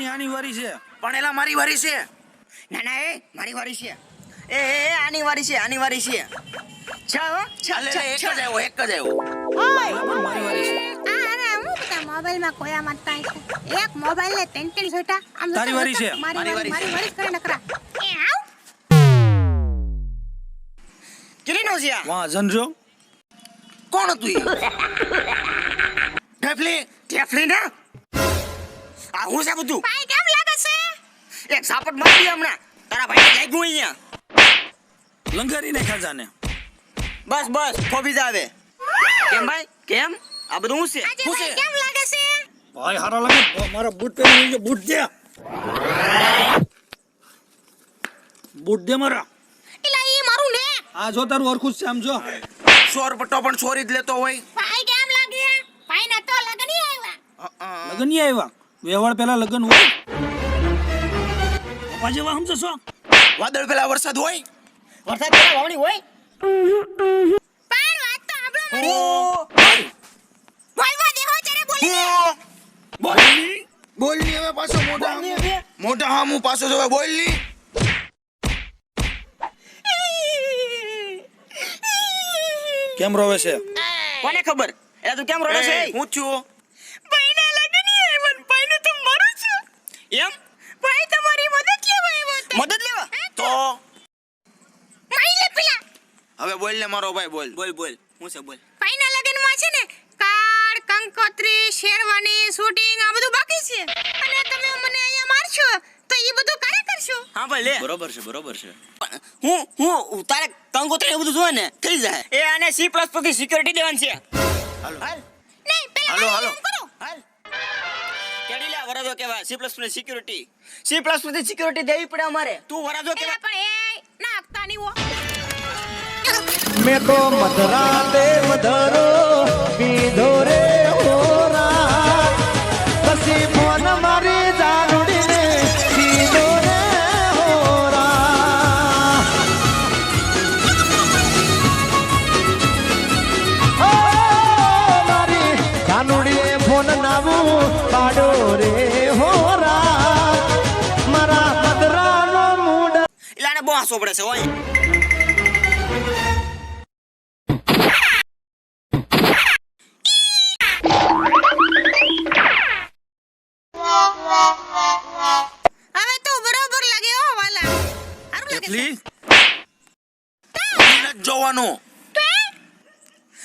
આની વારી છે. પણ એલા મારી વારી છે. ના ના એ મારી વારી છે. એ આની વારી છે, આની વારી છે. છા અલે, એક જ આવ્યો, એક જ આવ્યો. એલા પણ મારી વારી છે. અરે હું બધા મોબાઈલમાં કોયા મારતા છે. એક મોબાઈલ ને ટેન્શન છોટા આમ તારી વારી છે. મારી વારી કરે નકરા. એ આવ કિરીનો છે આ. વાહ જનજો. કોણ હતું ઈ? ઢેફલી ના આ હું છે બધું. ભાઈ કેમ લાગે છે? એક સાપટ મારી હમણાં તારા ભાઈને લાગ્યું અહીંયા. લંગારી ને ખાજાને. બસ બસ ફોબી જાવે. કેમ ભાઈ કેમ આ બધું હું છે? આજે હું ભાઈ છે? કેમ લાગે છે? ભાઈ હારા લાગે. મારા બૂટ પહેરી લેજો. બૂટ દે. બૂટ દે મારા. એલા ઈ મારું ને. આ જો તારું હરખું જ છે આમ જો. ચોર પટ્ટો પણ ચોરી જ લેતો હોય. ભાઈ કેમ લાગે? ભાઈ ના તો લગન નહીં આવ્યા. લગન નહીં આવ્યા. વ્યવહાર પહેલા લગન હોય. પપ્પા જેવા સમજો છો. વાદળ પેલા વરસાદ હોય. વરસાદ પેલા વાવણી હોય. પણ વાત તો આપણો મારી. બોલવા દેહો જરે બોલી. બોલ ની હવે પાછો મોઢા હા હું પાછો જોવે બોલ ની. કેમ રોવે છે? કોને ખબર એ તું કેમ રડે છે? હું છું. ભાઈના લગન નહીં આવ્યા. ભાઈને તો મારું છે. એમ ભાઈ તમારી મદદ લેવા આવ્યો હતો. મદદ લેવા તો માઈ લે પેલા. હવે બોલ ને મારો ભાઈ બોલ. બોલ બોલ હું છે બોલ. ભાઈના લગનમાં છે ને કાર્ડ, કંકોત્રી, શેરવાની, શૂટિંગ આ બધું બાકી છે. અને તમે મને અહીંયા મારશો તો એ બધું કારે કરશો? હા ભાઈ લે. બરોબર છે બરોબર છે. હું તારે કંકોત્રી એવું બધું જોવે ને થઈ જાય. એ આને C++ થી સિક્યુરિટી દેવાની છે. હાલો હાલ નહીં પેલા હાલો, મારું હાલો. કામ કરો. હાલ કેડી લે વરાજો કેવા C++ ની સિક્યુરિટી. C++ ની સિક્યુરિટી દેવી પડે અમારે. તું વરાજો એલા કેવા પણ એ નાખતા નહીં હો. મેં તો મધરાતે મધરો પીધો રે હોરા પછી ફોન મારી જાનુડીને પીધો રે હોરા ઓ મારી જાનુડીએ ફોન નાવું પાડો રે હોરા મારા મધરાનો મૂડ ઇલાને બહુ આસો પડે છે હોય. હવે તો બરાબર લાગે હો વાલા. સારું લાગે છે. એટલી નથી જોવાનું.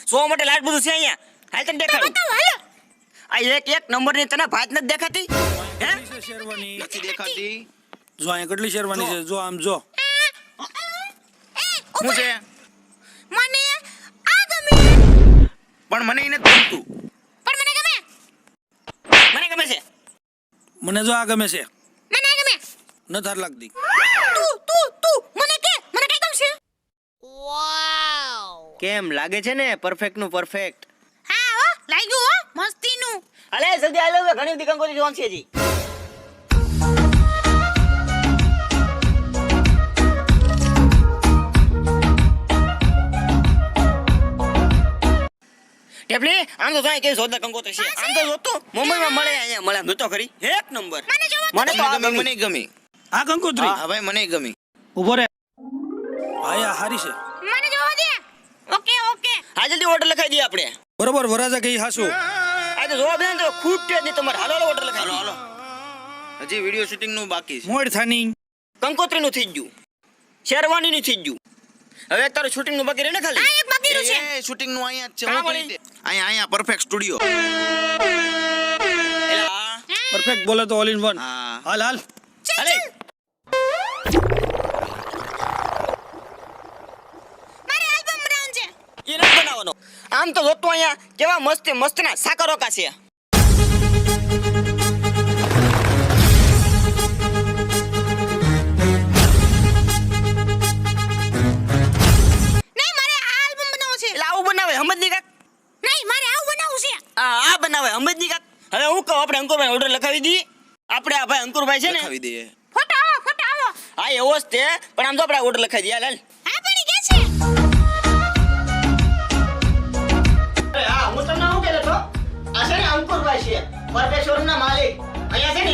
સો માટે લાઈટ બધું છે અહીંયા. હાલ તને દેખાડું. બતાવો હાલો. આ એક નંબર ની તને ભાત નથી દેખાતી હે? કેટલી છે શેરવાની? નથી દેખાતી. જો અહીંયા કેટલી શેરવાની છે જો આમ જો. શું છે? મને આ ગમે. પણ મને ઈ નથી ગમતું. પણ મને ગમે. મને ગમે છે. મને જો આ ગમે છે. મને આ ગમે. ન થાર લાગતી. તું મને કે મને કઈ ગમશે? કેમ લાગે છે ને પરફેક્ટ નું પરફેક્ટ. હા હો લાગ્યું હો મસ્તીનું. અલે જલ્દી આલો હવે ઘણી બધી કંકોત્રી જોવાનું છે જી. ટેપલી આમ તો થાય કે જોરદાર કંકોત્રી છે. આમ તો જોતો મુંબઈમાં મળે અહીંયા મળે જોતો ખરી એક નંબર. મને જોવો તો મને તો આ મને ગમી. મને ગમી. આ કંકોત્રી હા ભાઈ મને ગમી. ઉભો રે. આયા હારી છે. મને જોવા દે. ઓકે. હા જલ્દી ઓર્ડર લખાઈ દઈએ આપણે. બરોબર વરાજા કઈ હાસુ. આ તો જોવા બેન તો ખૂટે જ નહીં તમારે. હાલો ઓર્ડર લખાઈ હાલો હાલો. હજી વિડિયો શૂટિંગ નું બાકી છે. મોડ થાની. કંકોત્રી નું થઈ ગયું. શેરવાની નું થઈ ગયું. હવે તારું શૂટિંગ નું બાકી રહે ને ખાલી. આ એક બાકી રહ્યું છે. એ શૂટિંગ નું અહીંયા જ છે. કાં હું વળી? કરી દે. અહીંયા પરફેક્ટ સ્ટુડિયો. એલા પરફેક્ટ બોલે તો ઓલ ઇન વન. હા. હાલ હાલ. હાલે. મારે આલ્બમ બનાવવાનું છે. એ નથી બનાવવાનો. આમ તો જોતો અહીંયા કેવા મસ્ત મસ્ત ના સાકરોકા છે. નહીં મારે આ આલ્બમ બનાવવું છે. એટલે આવું બનાવે સમજ કાક. નહીં મારે આવું બનાવવું છે. આ બનાવે સમજ કાક. હવે હું કહું આપણે અંકુરભાઈ ઓર્ડર લખાવી દઈએ. આપણે આ ભાઈ અંકુરભાઈ છે ને લખાવી દઈએ. ફોટો આવો. હા એવો જ તે પણ આમ તો આપણે ઓર્ડર લખાવી દઈએ. હાલ હા પડી ગયા છે. હા હું તમને શું કહેતો હતો આ છે ને અંકુરભાઈ છે પરફેક્ટ શોરૂમ ના માલિક અહીંયા છે ને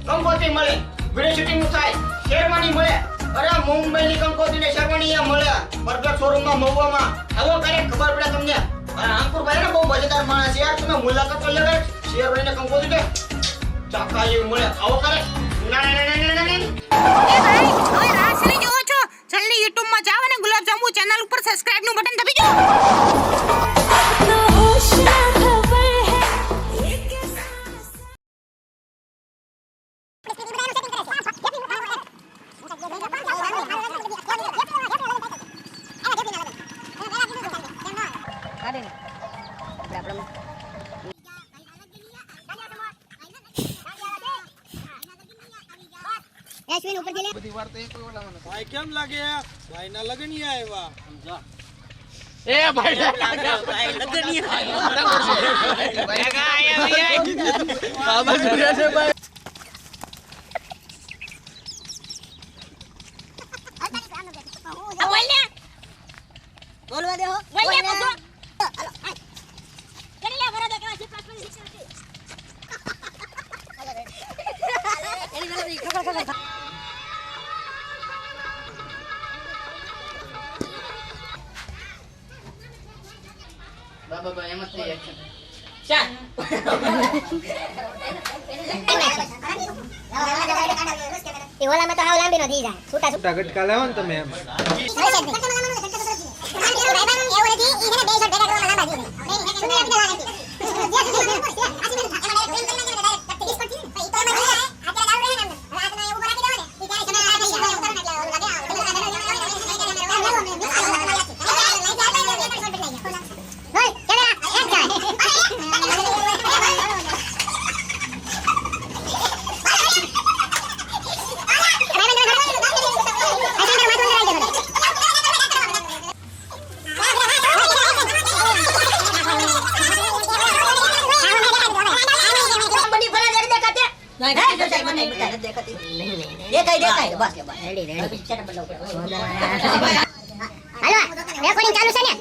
કંકોત્રી મળે, વિડીયો શૂટિંગ નું થાય, શેરવાની મળે. અરે મુંબઈની કંકોત્રી ને શેરવાની અહીંયા મળે. પરફેક્ટ શોરૂમમાં મહુવામાં. આવો કરે ખબર પડે તમને. અંકુરભાઈ ને બહુ મજેદાર માણસ છે યાર, તમે મુલાકાત તો લેવાય. શેરવાની ને કંકોત્રી ને ચાકા જેવી મળે. આવો કરે. ના ના ના ના ના. એ ભાઈ હવે રાસ લઈ જોવો છો, જલ્દી YouTube માં જાવ અને ગુલાબજાંબુ ચેનલ ઉપર સબસ્ક્રાઇબ નું બટન દબાવી દો. ભાઈ કેમ લાગે ભાઈ ના લગન આવ્યા સમજા બોલવા દે હો બોલ ને બોલ કરી લે ભરા દે કે C++ શીખી બાબા એમ જ થઈ એક્શન. એ ઓલામાં તો હાવ લાંબી નો થઈ જાય છૂટા છૂટા ગટકા લેવો ને તમે એમ હાલો રેકોર્ડિંગ ચાલુ છે ને